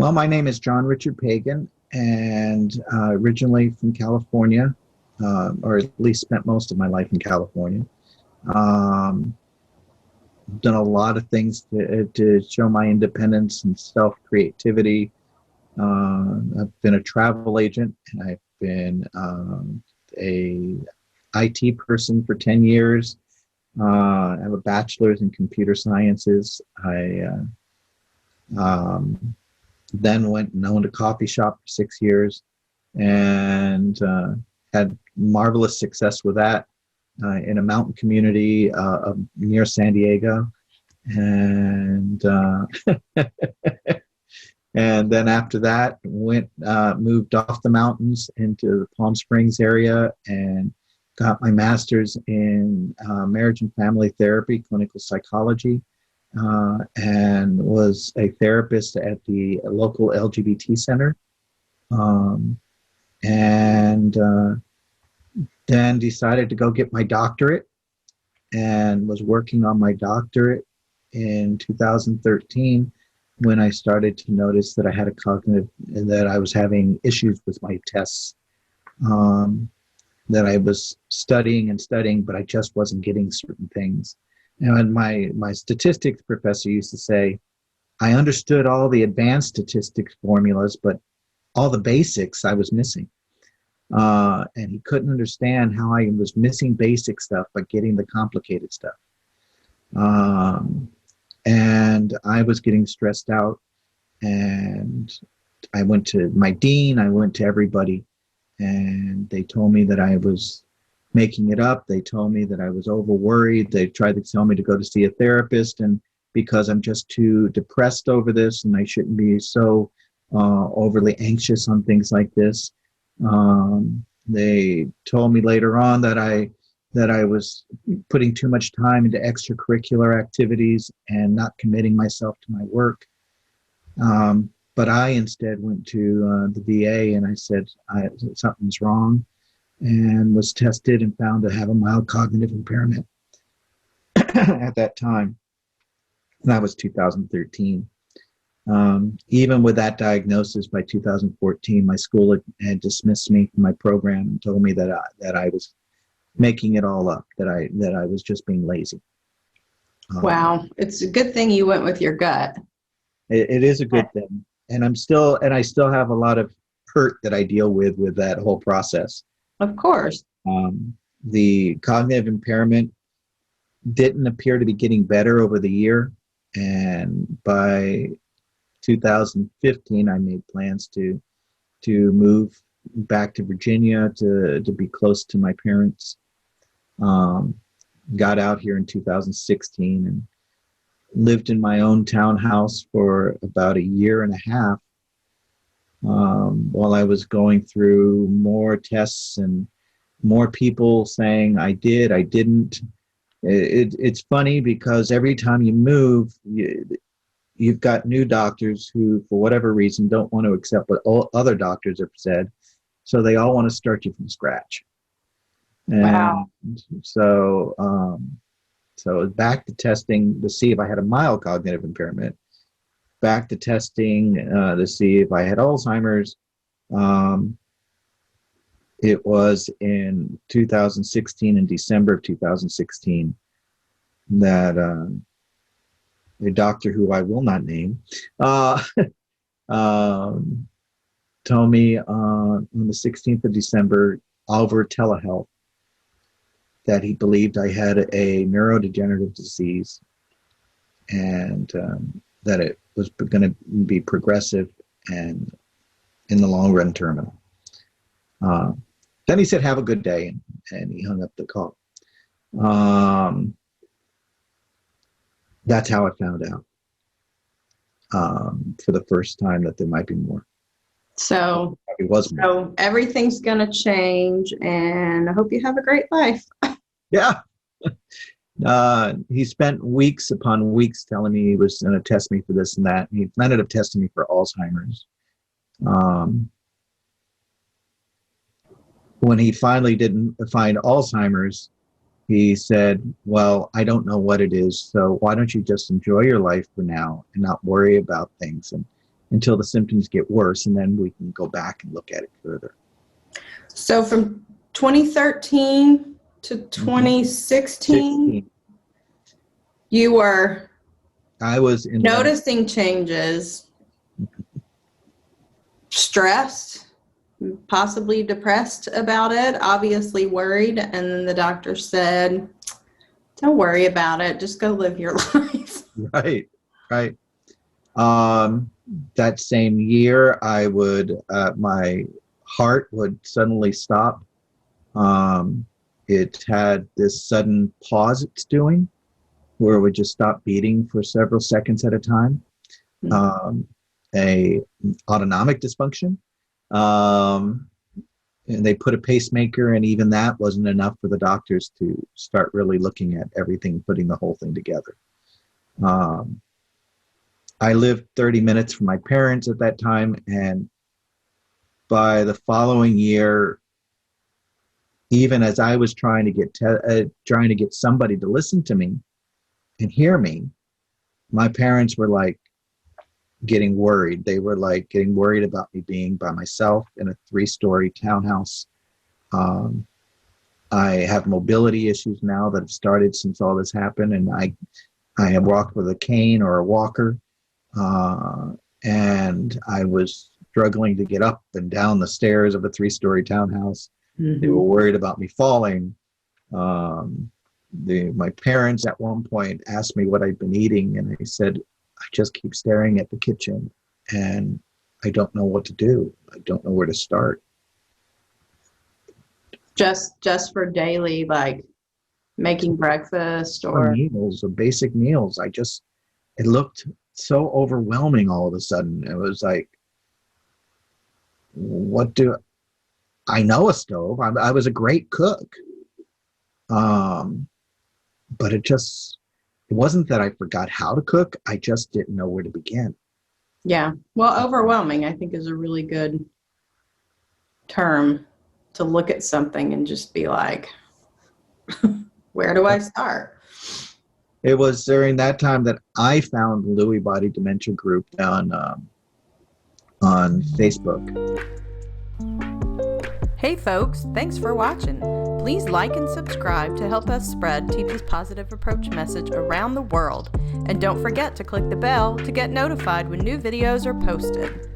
Well, my name is John Richard Pagan, and originally from California, or at least spent most of my life in California. Um, Done a lot of things to show my independence and self-creativity. I've been a travel agent, and I've been a IT person for 10 years. I have a bachelor's in computer sciences. I then went and owned a coffee shop for 6 years, and had marvelous success with that in a mountain community near San Diego. And and then after that, moved off the mountains into the Palm Springs area and got my master's in marriage and family therapy, clinical psychology, and was a therapist at the local LGBT center. And then decided to go get my doctorate, and was working on my doctorate in 2013 when I started to notice that I had that I was having issues with my tests, that I was studying, but I just wasn't getting certain things. And my statistics professor used to say, I understood all the advanced statistics formulas, but all the basics I was missing. And he couldn't understand how I was missing basic stuff, but getting the complicated stuff. And I was getting stressed out, and I went to my dean, I went to everybody, and they told me that I was making it up. They told me that I was over worried. They tried to tell me to go to see a therapist, and because I'm just too depressed over this, and I shouldn't be so overly anxious on things like this. They told me later on that I was putting too much time into extracurricular activities and not committing myself to my work. But I instead went to the VA, and I said something's wrong, and was tested and found to have a mild cognitive impairment at that time. And that was 2013. Even with that diagnosis, by 2014, my school had dismissed me from my program and told me that I was making it all up, that I was just being lazy. Wow, it's a good thing you went with your gut. It is a good thing, and I still have a lot of hurt that I deal with that whole process. Of course. The cognitive impairment didn't appear to be getting better over the year, and by 2015, I made plans to move back to Virginia to be close to my parents. Got out here in 2016 and lived in my own townhouse for about a year and a half, while I was going through more tests and more people saying I did, I didn't. It's funny because every time you move, you've got new doctors who, for whatever reason, don't want to accept what all other doctors have said. So they all want to start you from scratch. And wow. So back to testing to see if I had a mild cognitive impairment, back to testing to see if I had Alzheimer's. It was in 2016, in December of 2016, that a doctor who I will not name told me on the 16th of December over telehealth that he believed I had a neurodegenerative disease, and that it was going to be progressive and in the long run terminal. Then he said, have a good day, and he hung up the call. That's how I found out for the first time that there might be more. So, it was more. So everything's going to change, and I hope you have a great life. Yeah. He spent weeks upon weeks telling me he was going to test me for this and that. He ended up testing me for Alzheimer's. When he finally didn't find Alzheimer's, he said, well, I don't know what it is, so why don't you just enjoy your life for now and not worry about things? And until the symptoms get worse, and then we can go back and look at it further. So from 2013 to 2016, 16. you were I was in noticing changes, stressed, possibly depressed about it, obviously worried, and then the doctor said, don't worry about it, just go live your life. Right. That same year, I would my heart would suddenly stop. It had this sudden pause it's doing, where it would just stop beating for several seconds at a time. A autonomic dysfunction. And they put a pacemaker, and even that wasn't enough for the doctors to start really looking at everything, putting the whole thing together. I lived 30 minutes from my parents at that time, and by the following year, even as I was trying to get somebody to listen to me and hear me, my parents were like getting worried. They were like getting worried about me being by myself in a 3-story townhouse. I have mobility issues now that have started since all this happened, and I have walked with a cane or a walker, and I was struggling to get up and down the stairs of a 3-story townhouse. They were worried about me falling. My parents at one point asked me what I'd been eating, and I said, I just keep staring at the kitchen, and I don't know what to do. I don't know where to start. Just for daily, like making breakfast or meals, or basic meals. It looked so overwhelming all of a sudden. It was like, I know a stove. I was a great cook. But it wasn't that I forgot how to cook. I just didn't know where to begin. Yeah. Well, overwhelming, I think, is a really good term to look at something and just be like, where do I start? It was during that time that I found the Lewy Body Dementia group on Facebook. Hey folks, thanks for watching. Please like and subscribe to help us spread Teepa's positive approach message around the world. And don't forget to click the bell to get notified when new videos are posted.